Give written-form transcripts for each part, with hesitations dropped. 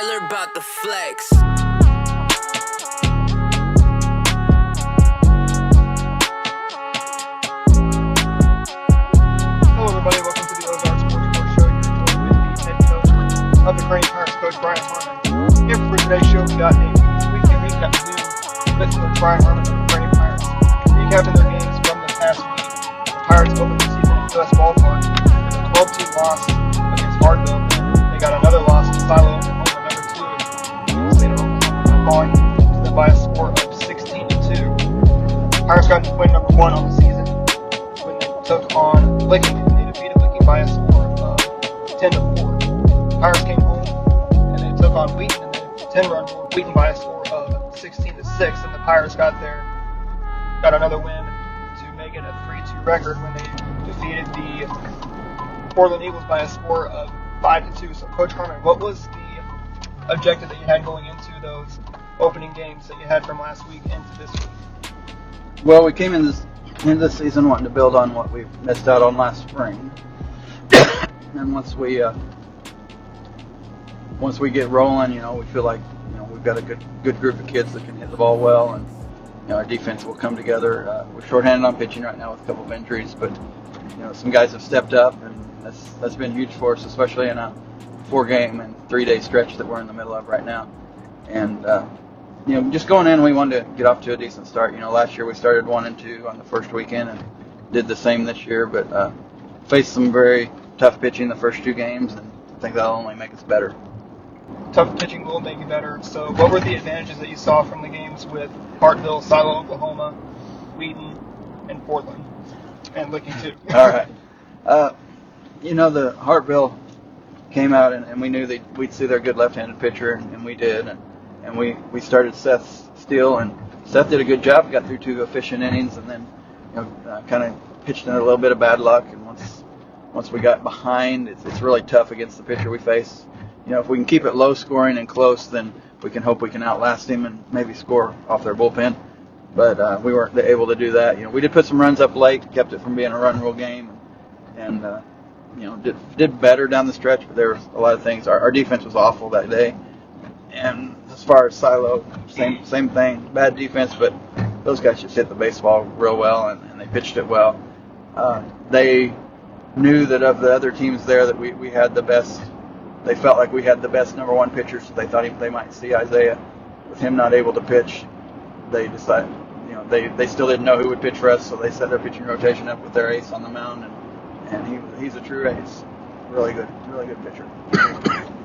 Taylor about the flex. Hello everybody, welcome to the Ozarks Sports Show. You're joined with the head coach of the Crane Pirates, Coach Bryan Harmon. Here for today's show, we got a weekly recap to do with Coach Bryan Harmon of the Crane Pirates. Recapping their games from the past week. The Pirates opened the season in U.S. Ballpark with a 12-2 loss against Hartville. They got another loss to Silo, Oklahoma, number 2 in the state of Oklahoma, falling to them by a score of 16-2. Pirates got win number 1 on the season when they took on Licking. They defeated Licking by a score of 10-4. Pirates came home and they took on Wheaton and they 10-run Wheaton by a score of 16-6. And the Pirates got another win to make it a 3-2 record when they defeated the Portland Eagles by a score of 5-2. So, Coach Harmon, what was the objective that you had going into those opening games that you had from last week into this week? Well, we came in this season wanting to build on what we missed out on last spring, and once we get rolling, we feel like we've got a good group of kids that can hit the ball well, and our defense will come together. We're shorthanded on pitching right now with a couple of injuries, but some guys have stepped up, and that's been huge for us, especially in a 4-game and 3-day stretch that we're in the middle of right now. And just going in, we wanted to get off to a decent start. Last year we started 1-2 on the first weekend and did the same this year, but faced some very tough pitching the first 2 games, and I think that'll only make us better. Tough pitching will make you better. So what were the advantages that you saw from the games with Hartville, Silo, Oklahoma, Wheaton, and Portland, and Licking too? All right. The Hartville came out, and we knew that we'd see their good left-handed pitcher, and we did. And we started Seth Steele, and Seth did a good job. Got through 2 efficient innings, and then kind of pitched in a little bit of bad luck. And once we got behind, it's really tough against the pitcher we face. If we can keep it low scoring and close, then we can hope we can outlast him and maybe score off their bullpen. But we weren't able to do that. We did put some runs up late, kept it from being a run rule game, and did better down the stretch. But there was a lot of things. Our defense was awful that day, and as far as Silo, same thing. Bad defense, but those guys just hit the baseball real well, and they pitched it well. They knew that of the other teams there that we had the best. They felt like we had the best number 1 pitcher, so they thought they might see Isaiah. With him not able to pitch, they decided, they still didn't know who would pitch for us, so they set their pitching rotation up with their ace on the mound, and he's a true ace. Really good pitcher.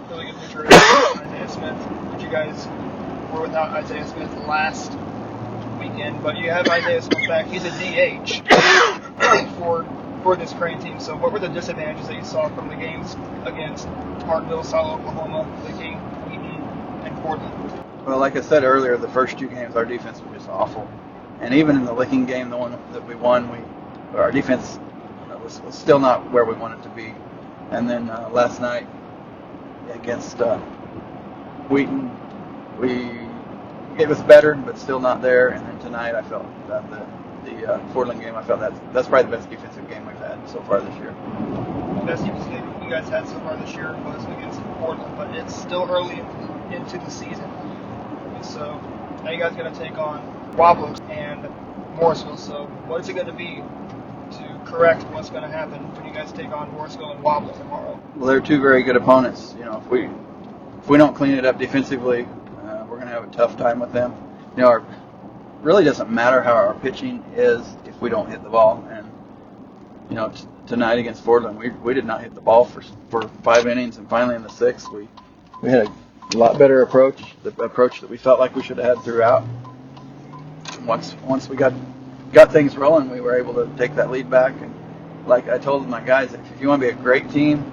Really good pitcher, Isaiah Smith. You guys were without Isaiah Smith last weekend, but you have Isaiah Smith back. He's a DH for this Crane team. So what were the disadvantages that you saw from the games against Hartville, Silo, Oklahoma, Licking, Wheaton, and Portland? Well, like I said earlier, the first 2 games our defense was just awful. And even in the Licking game, the one that we won, our defense was still not where we wanted to be. And then last night against Wheaton, it was better, but still not there. And then tonight, I felt that the Portland game, I felt that's probably the best defensive game we've had so far this year. The best defensive game you guys had so far this year was against Portland, but it's still early into the season. And so now you guys are going to take on Wobblers and Morrisville. So what is it going to be to correct what's going to happen when you guys take on Morrisville and Wobblers tomorrow? Well, they're 2 very good opponents. If we don't clean it up defensively, we're going to have a tough time with them. Really doesn't matter how our pitching is if we don't hit the ball. And tonight against Portland, we did not hit the ball for 5 innings, and finally in the 6th we had a lot better approach, the approach that we felt like we should have had throughout. Once we got things rolling, we were able to take that lead back. And like I told my guys, if you want to be a great team,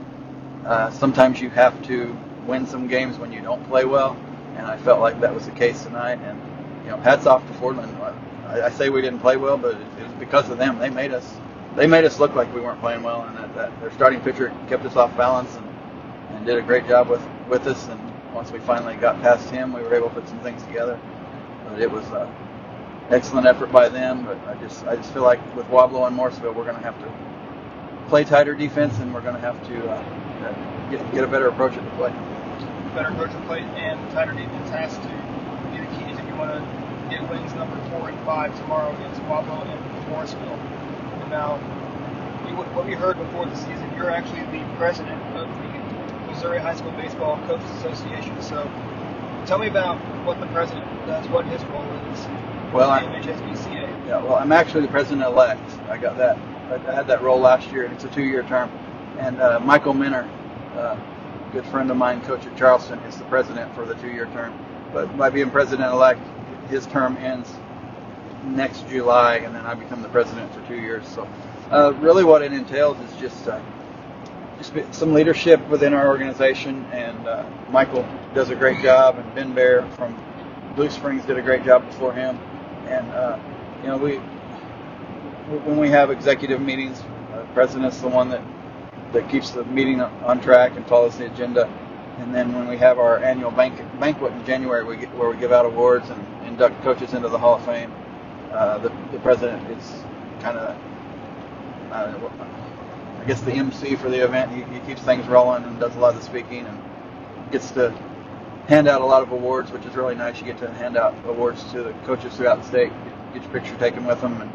sometimes you have to win some games when you don't play well, and I felt like that was the case tonight. And hats off to Portland. I say we didn't play well, but it was because of them. They made us look like we weren't playing well, and that their starting pitcher kept us off balance and did a great job with us. And once we finally got past him, we were able to put some things together. But it was excellent effort by them. But I just feel like with Woblo and Morrisville, we're going to have to play tighter defense, and we're going to have to get a better approach at the play. better approach the plate and tighter defense has to be the keys if you want to get wins number 4 and 5 tomorrow against Wappo and Morrisville. And now, what we heard before the season, you're actually the president of the Missouri High School Baseball Coaches Association. So tell me about what the president does, what his role is in the MHSBCA. Yeah, well, I'm actually the president-elect. I got that. I had that role last year, and it's a 2-year term. And Michael Minner, good friend of mine, coach at Charleston, is the president for the 2-year term. But by being president-elect, his term ends next July, and then I become the president for 2 years. So really what it entails is just some leadership within our organization, and Michael does a great job, and Ben Bear from Blue Springs did a great job before him. And when we have executive meetings, the president's the one that keeps the meeting on track and follows the agenda. And then when we have our annual banquet in January, where we give out awards and induct coaches into the Hall of Fame, the president is kind of, I guess, the MC for the event. He keeps things rolling and does a lot of the speaking and gets to hand out a lot of awards, which is really nice. You get to hand out awards to the coaches throughout the state, get your picture taken with them, and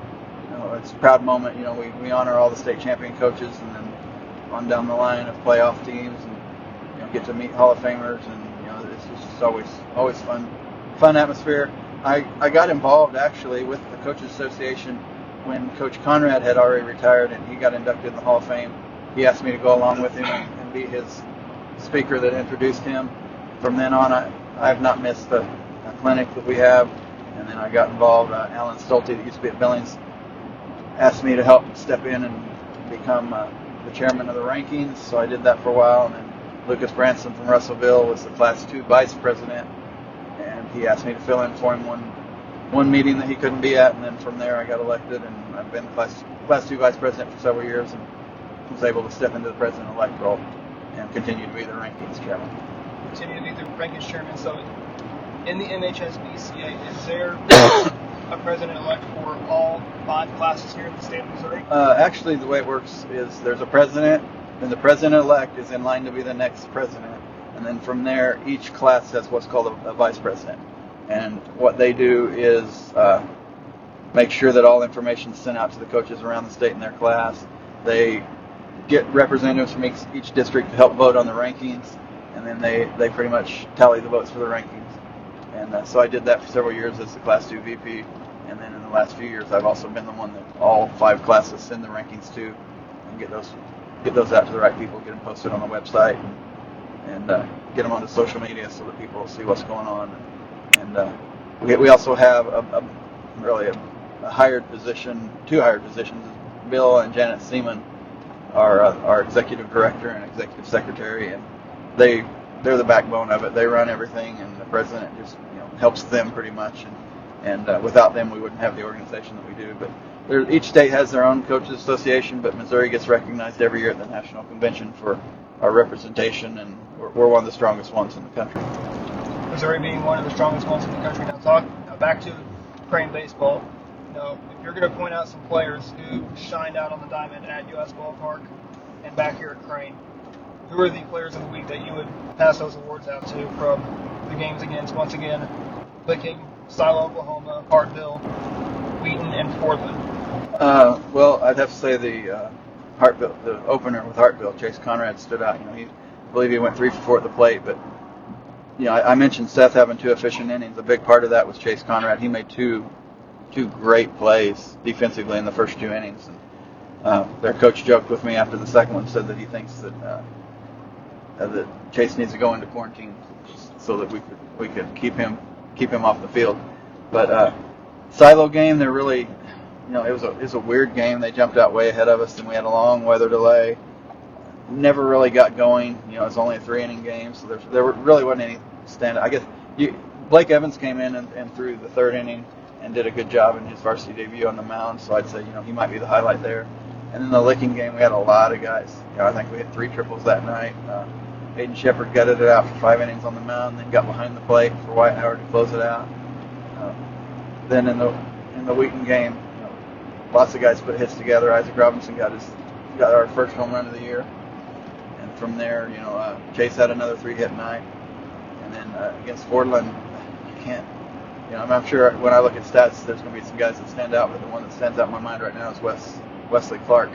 it's a proud moment. We honor all the state champion coaches, and then on down the line of playoff teams, and get to meet Hall of Famers, and it's just always fun atmosphere. I got involved actually with the Coaches Association when Coach Conrad had already retired and he got inducted in the Hall of Fame. He asked me to go along with him and be his speaker that introduced him. From then on, I have not missed a clinic that we have. And then I got involved. Alan Stolte, that used to be at Billings, asked me to help step in and become the chairman of the rankings. So I did that for a while. And then Lucas Branson from Russellville was the Class 2 vice president. And he asked me to fill in for him one meeting that he couldn't be at. And then from there I got elected. And I've been the Class 2 vice president for several years and was able to step into the president-elect role and continue to be the rankings chairman. Continue to be the rankings chairman. So in the MHSBCA, is there a president-elect for all 5 classes here in the state of Missouri? Actually, the way it works is there's a president, and the president-elect is in line to be the next president. And then from there, each class has what's called a vice president. And what they do is make sure that all information is sent out to the coaches around the state in their class. They get representatives from each district to help vote on the rankings, and then they pretty much tally the votes for the rankings. And so I did that for several years as the Class 2 VP, and then in the last few years I've also been the one that all 5 classes send the rankings to, and get those out to the right people, get them posted on the website, and get them onto social media so that people see what's going on. And we also have a hired position, 2 hired positions. Bill and Janet Seaman are our executive director and executive secretary, and they're the backbone of it. They run everything, and the president just helps them pretty much. And without them, we wouldn't have the organization that we do. But each state has their own coaches association, but Missouri gets recognized every year at the national convention for our representation, and we're one of the strongest ones in the country. Missouri being one of the strongest ones in the country. Now back to Crane baseball. If you're going to point out some players who shined out on the diamond at U.S. Ballpark and back here at Crane, who are the players of the week that you would pass those awards out to from the games against, once again, Licking, Silo, Oklahoma, Hartville, Wheaton, and Fordland? Well, I'd have to say the opener with Hartville, Chase Conrad, stood out. I believe he went 3 for 4 at the plate, but I mentioned Seth having 2 efficient innings. A big part of that was Chase Conrad. He made two great plays defensively in the first 2 innings. And their coach joked with me after the second one, said that he thinks that Chase needs to go into quarantine so that we could keep him off the field. But Silo game, they're really, it was a weird game. They jumped out way ahead of us, and we had a long weather delay. Never really got going. It was only a 3-inning game, so there really wasn't any standout. I guess Blake Evans came in and threw the 3rd inning and did a good job in his varsity debut on the mound, so I'd say he might be the highlight there. And in the Licking game, we had a lot of guys. I think we had 3 triples that night. Aiden Shepard gutted it out for 5 innings on the mound, then got behind the plate for White Howard to close it out. Then in the Wheaton game, lots of guys put hits together. Isaac Robinson got our first home run of the year, and from there, Chase had another 3-hit night. And then against Fordland, you can't. I'm sure when I look at stats, there's going to be some guys that stand out, but the one that stands out in my mind right now is Wesley Clark.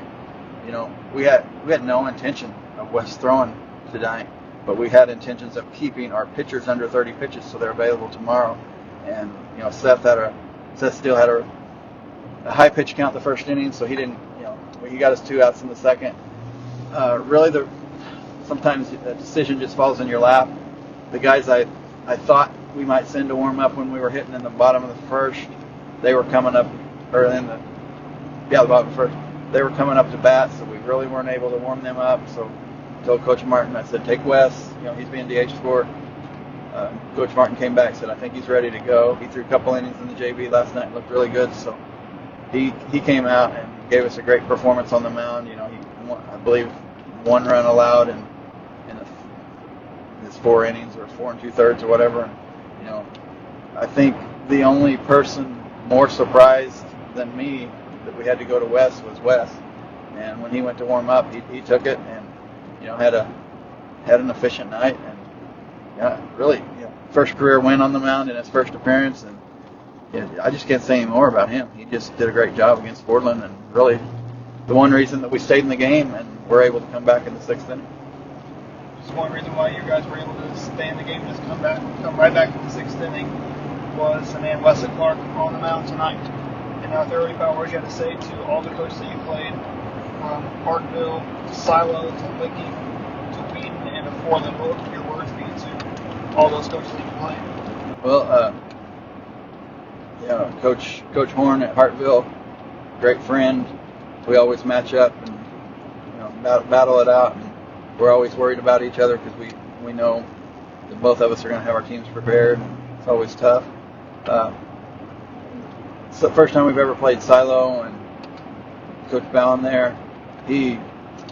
We had no intention of Wes throwing tonight, but we had intentions of keeping our pitchers under 30 pitches so they're available tomorrow. And Seth still had a high pitch count the first inning, so he didn't. He got us 2 outs in the second. Really, sometimes the decision just falls in your lap. The guys I thought we might send to warm up when we were hitting in the bottom of the first, they were coming up, or in the bottom of the first. They were coming up to bat, so we really weren't able to warm them up. So I told Coach Martin, I said, take Wes. He's being DH for. Coach Martin came back and said, I think he's ready to go. He threw a couple innings in the JV last night and looked really good. So he came out and gave us a great performance on the mound. He, I believe, 1 run allowed in his 4 innings, or 4 2/3 or whatever. I think the only person more surprised than me that we had to go to Wes was Wes. And when he went to warm up, he took it and had an efficient night, and really first career win on the mound in his first appearance. And I just can't say any more about him. He just did a great job against Fordland, and really the one reason that we stayed in the game and were able to come back in the 6th inning. Just one reason why you guys were able to stay in the game and just come right back to the 6th inning was the man Wesley Clark on the mound tonight. And now 30 hours you had to say to all the coaches that you played, from Parkville to Silo to Licking to Wheaton and to Fordland. What would your words be to all those coaches that you played? Well, Coach Horn at Hartville, great friend. We always match up and battle it out. And we're always worried about each other because we know that both of us are going to have our teams prepared. It's always tough. It's the first time we've ever played Silo, and Coach Ballin there, he's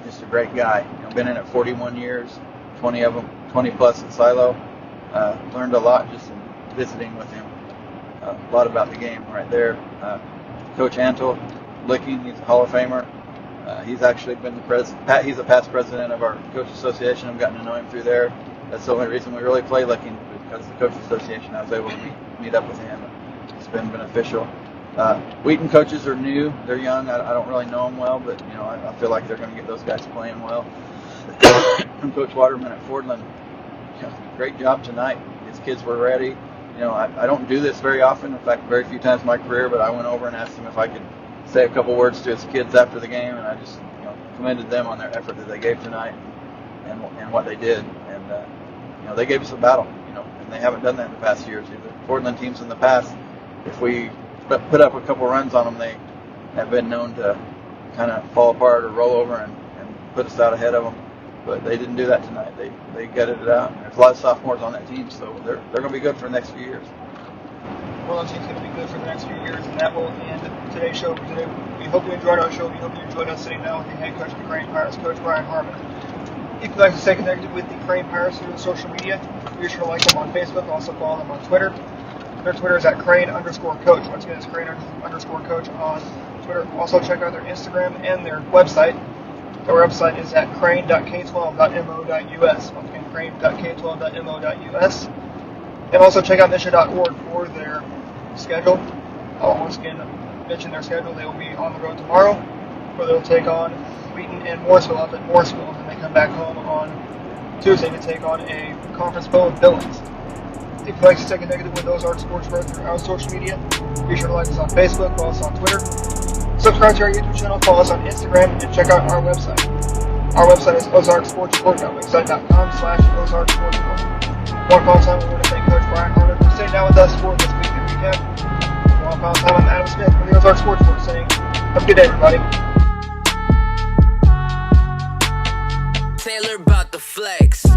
just a great guy. Been in it 41 years, 20 plus at Silo. Learned a lot just in visiting with him. A lot about the game right there. Coach Antle, Licking, he's a Hall of Famer. He's actually been he's a past president of our coach association. I've gotten to know him through there. That's the only reason we really play Licking, because the coach association. I was able to meet up with him. It's been beneficial. Wheaton coaches are new. They're young. I don't really know them well, but I feel like they're going to get those guys playing well. And Coach Waterman at Fordland, great job tonight. His kids were ready. I don't do this very often. In fact, very few times in my career. But I went over and asked him if I could say a couple words to his kids after the game, and I just commended them on their effort that they gave tonight and what they did. And they gave us a battle. And they haven't done that in the past years either. Fordland teams in the past, if we put up a couple runs on them, they have been known to kind of fall apart or roll over and put us out ahead of them. But they didn't do that tonight. They gutted it out. And there's a lot of sophomores on that team, so they're going to be good for the next few years. Well, the team's going to be good for the next few years, and that will end today's show for today. We hope you enjoyed our show. We hope you enjoyed us sitting down with the head coach of the Crane Pirates, Coach Bryan Harmon. If you'd like to stay connected with the Crane Pirates through social media, be sure to like them on Facebook. Also follow them on Twitter. Their Twitter is at Crane_Coach. Once again, it's Crane_Coach on Twitter. Also check out their Instagram and their website. Their website is at crane.k12.mo.us. Once again, crane.k12.mo.us. And also check out Misha.org for their schedule. I'll once again mention their schedule. They will be on the road tomorrow, where they'll take on Wheaton and Morrisville up at Morrisville, and then they come back home on Tuesday to take on a conference bowl with Billings. If you'd like to stay connected with Ozarks Sports Pro through our social media, be sure to like us on Facebook, follow us on Twitter, subscribe to our YouTube channel, follow us on Instagram, and check out our website. Our website is ozarksportsreport.wixsite.com/ozarksportsreport. One final time, we want to thank Coach Bryan Harmon for sitting down with us for this week's recap. One final time, I'm Adam Smith from the Ozarks Sports Report saying, have a good day, everybody. Taylor about the flex.